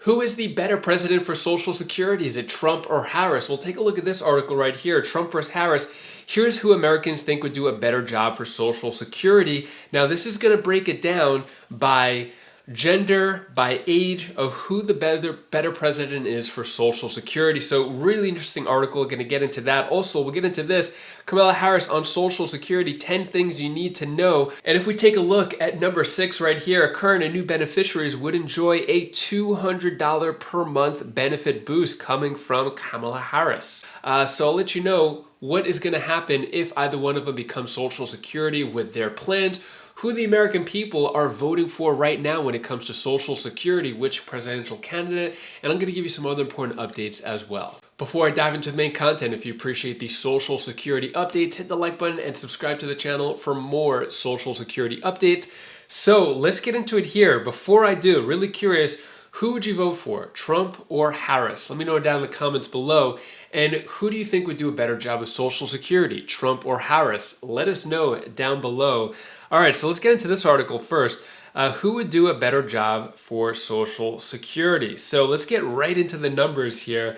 Who is the better president for Social Security? Is it Trump or Harris? Well, take a look at this article right here, Trump versus Harris. Here's who Americans think would do a better job for Social Security. Now, this is going to break it down by gender, by age of who the better president is for Social Security. So really interesting article, going to get into that. Also, we'll get into this, Kamala Harris on Social Security, 10 things you need to know. And if we take a look at number 6 right here, current and new beneficiaries would enjoy a $200 per month benefit boost coming from Kamala Harris. So I'll let you know what is going to happen if either one of them becomes Social Security with their plans, who the American people are voting for right now when it comes to Social Security, which presidential candidate, and I'm going to give you some other important updates as well. Before I dive into the main content, if you appreciate the Social Security updates, hit the like button and subscribe to the channel for more Social Security updates. So let's get into it here. Before I do, really curious, who would you vote for, Trump or Harris? Let me know down in the comments below. And who do you think would do a better job with Social Security, Trump or Harris? Let us know down below. All right, so let's get into this article first. Who would do a better job for Social Security? So let's get right into the numbers here.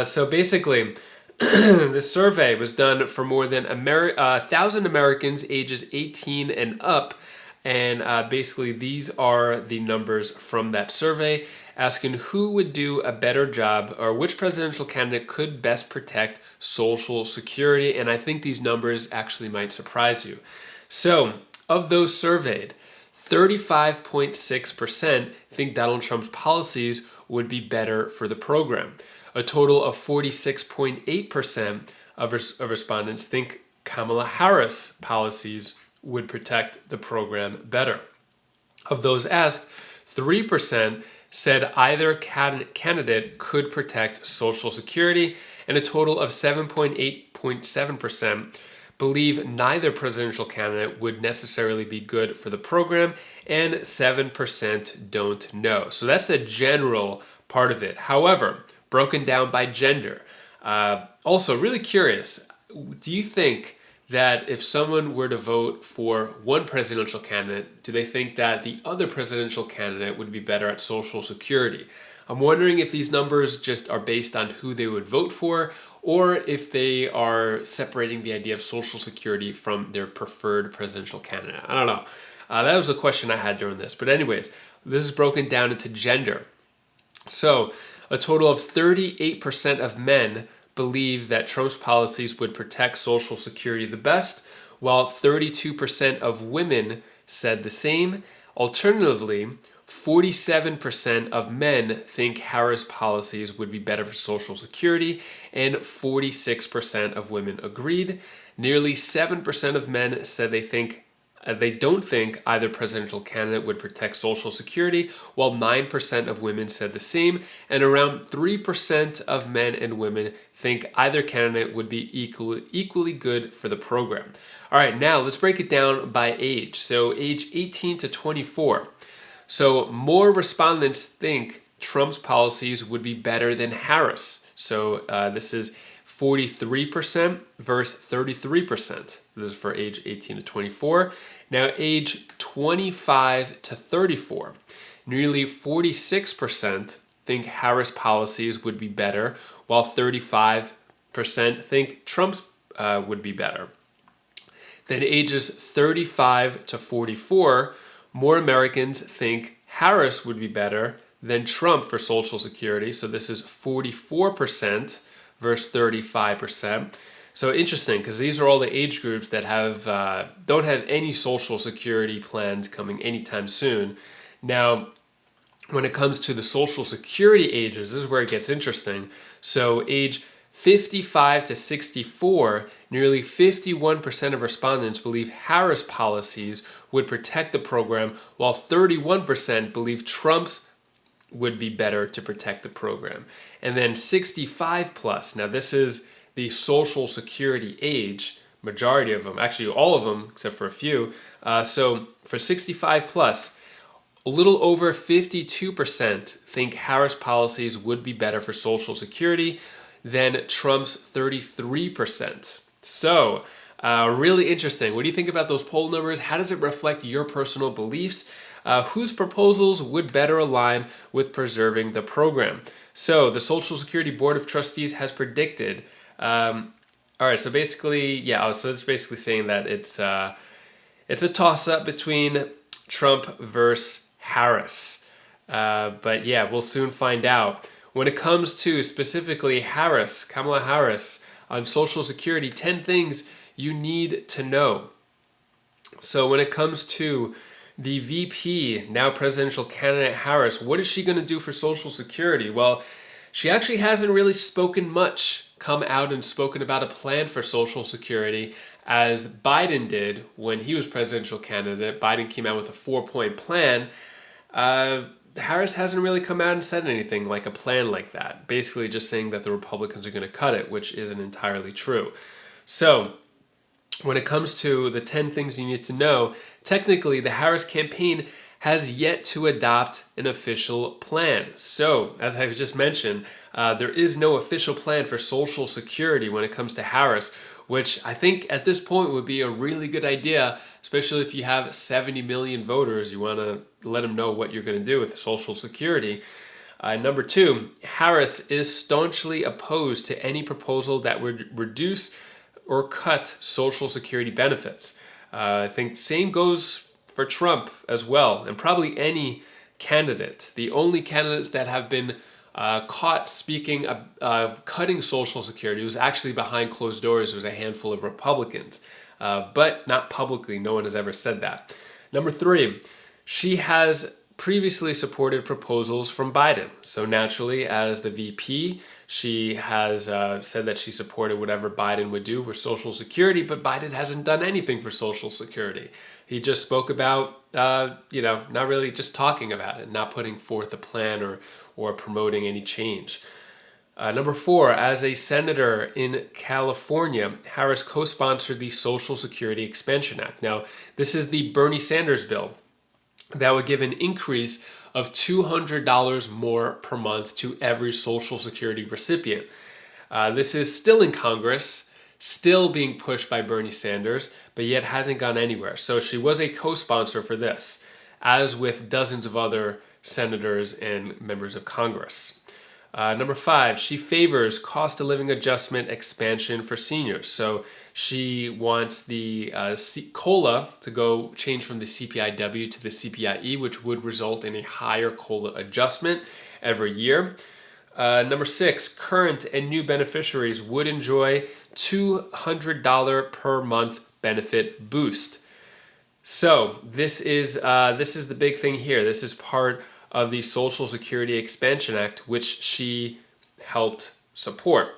So basically, this survey was done for more than 1,000 Americans ages 18 and up. And basically, these are the numbers from that survey, asking who would do a better job or which presidential candidate could best protect Social Security. And I think these numbers actually might surprise you. So, of those surveyed, 35.6% think Donald Trump's policies would be better for the program. A total of 46.8% of respondents think Kamala Harris policies would protect the program better. Of those asked, 3% said either candidate could protect Social Security, and a total of 7.7% believe neither presidential candidate would necessarily be good for the program, and 7% don't know. So that's the general part of it. However, broken down by gender. Also, really curious, do you think that if someone were to vote for one presidential candidate, do they think that the other presidential candidate would be better at Social Security? I'm wondering if these numbers just are based on who they would vote for, or if they are separating the idea of Social Security from their preferred presidential candidate. I don't know. That was a question I had during this. But anyways, this is broken down into gender. So a total of 38% of men believe that Trump's policies would protect Social Security the best, while 32% of women said the same. Alternatively, 47% of men think Harris policies would be better for Social Security, and 46% of women agreed. Nearly 7% of men said they don't think either presidential candidate would protect Social Security, while 9% of women said the same, and around 3% of men and women think either candidate would be equally good for the program. All right, now let's break it down by age. So age 18 to 24. So more respondents think Trump's policies would be better than Harris. So this is 43% versus 33%. This is for age 18 to 24. Now, age 25 to 34. Nearly 46% think Harris policies would be better, while 35% think Trump's would be better. Then ages 35 to 44, more Americans think Harris would be better than Trump for Social Security. So this is 44% versus 35%. So interesting, because these are all the age groups that don't have any Social Security plans coming anytime soon. Now, when it comes to the Social Security ages, this is where it gets interesting. So age 55 to 64, nearly 51% of respondents believe Harris policies would protect the program, while 31% believe Trump's would be better to protect the program. And then 65 plus, now this is the Social Security age, majority of them, actually all of them except for a few. So for 65 plus, a little over 52% think Harris policies would be better for Social Security than Trump's 33%. So really interesting. What do you think about those poll numbers? How does it reflect your personal beliefs? whose proposals would better align with preserving the program. So the Social Security Board of Trustees has predicted. All right, so basically, yeah, so it's basically saying that it's a toss-up between Trump versus Harris. But yeah, we'll soon find out. When it comes to specifically Kamala Harris, on Social Security, 10 things you need to know. So when it comes to the VP, now presidential candidate Harris, what is she going to do for Social Security? Well, she actually hasn't really come out and spoken about a plan for Social Security as Biden did when he was presidential candidate. Biden came out with a 4-point plan. Harris hasn't really come out and said anything like a plan like that, basically just saying that the Republicans are going to cut it, which isn't entirely true. So when it comes to the 10 things you need to know, technically the Harris campaign has yet to adopt an official plan. So, as I've just mentioned, there is no official plan for Social Security when it comes to Harris, which I think at this point would be a really good idea, especially if you have 70 million voters. You want to let them know what you're going to do with Social Security. Number 2, Harris is staunchly opposed to any proposal that would reduce or cut Social Security benefits. I think same goes for Trump as well, and probably any candidate. The only candidates that have been caught speaking of cutting Social Security was actually behind closed doors. It was a handful of Republicans, but not publicly. No one has ever said that. Number 3, she has previously supported proposals from Biden. So naturally, as the VP, she has said that she supported whatever Biden would do for Social Security, but Biden hasn't done anything for Social Security. He just spoke about, not really just talking about it, not putting forth a plan or promoting any change. Number 4, as a senator in California, Harris co-sponsored the Social Security Expansion Act. Now, this is the Bernie Sanders bill that would give an increase of $200 more per month to every Social Security recipient. This is still in Congress, still being pushed by Bernie Sanders, but yet hasn't gone anywhere. So she was a co-sponsor for this, as with dozens of other senators and members of Congress. Number 5, she favors cost of living adjustment expansion for seniors. So she wants the COLA to go change from the CPIW to the CPIE, which would result in a higher COLA adjustment every year. Number 6, current and new beneficiaries would enjoy $200 per month benefit boost. So this is the big thing here. This is part of the Social Security Expansion Act, which she helped support.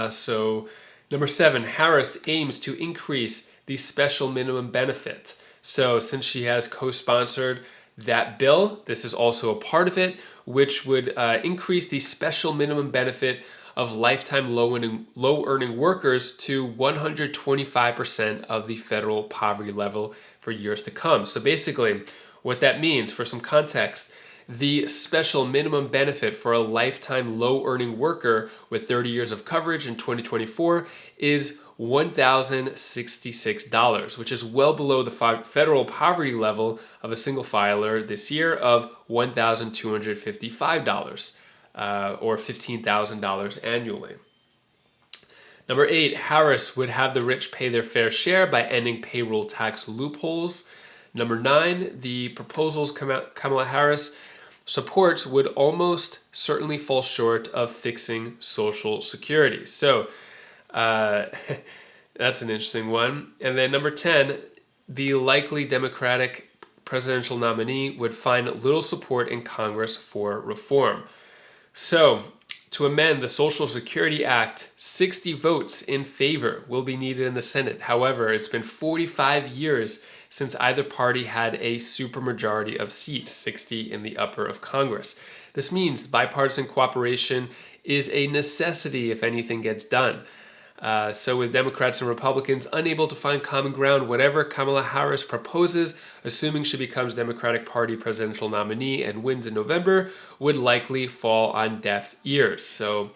So number 7, Harris aims to increase the special minimum benefit. So since she has co-sponsored that bill, this is also a part of it, which would increase the special minimum benefit of lifetime low-earning workers to 125% of the federal poverty level for years to come. So basically, what that means, for some context, the special minimum benefit for a lifetime low-earning worker with 30 years of coverage in 2024 is $1,066, which is well below the federal poverty level of a single filer this year of $1,255, or $15,000 annually. Number 8, Harris would have the rich pay their fair share by ending payroll tax loopholes. Number 9, the proposals Kamala Harris supports would almost certainly fall short of fixing Social Security. So that's an interesting one. And then number 10, the likely Democratic presidential nominee would find little support in Congress for reform. So, to amend the Social Security Act, 60 votes in favor will be needed in the Senate. However, it's been 45 years since either party had a supermajority of seats, 60 in the upper of Congress. This means bipartisan cooperation is a necessity if anything gets done. So with Democrats and Republicans unable to find common ground, whatever Kamala Harris proposes, assuming she becomes Democratic Party presidential nominee and wins in November, would likely fall on deaf ears. So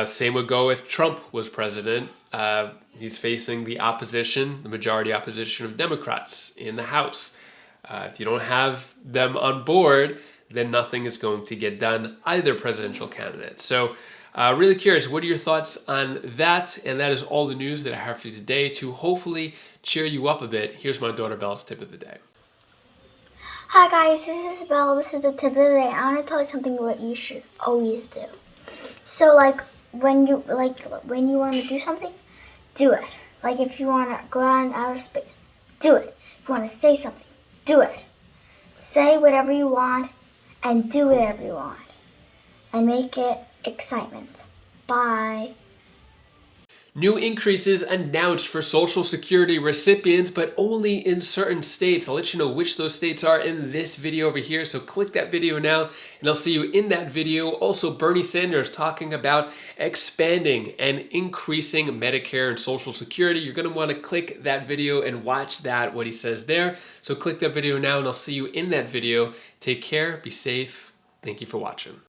same would go if Trump was president. He's facing the majority opposition of Democrats in the House. If you don't have them on board, then nothing is going to get done, either presidential candidate. So really curious, what are your thoughts on that? And that is all the news that I have for you today to hopefully cheer you up a bit. Here's my daughter Belle's tip of the day. Hi guys, this is Belle. This is the tip of the day. I want to tell you something what you should always do. So when you want to do something, do it. Like if you want to go out in outer space, do it. If you want to say something, do it. Say whatever you want and do whatever you want. And make it excitement. Bye. New increases announced for Social Security recipients, but only in certain states. I'll let you know which those states are in this video over here. So click that video now and I'll see you in that video. Also, Bernie Sanders talking about expanding and increasing Medicare and Social Security. You're going to want to click that video and watch that, what he says there. So click that video now and I'll see you in that video. Take care, be safe. Thank you for watching.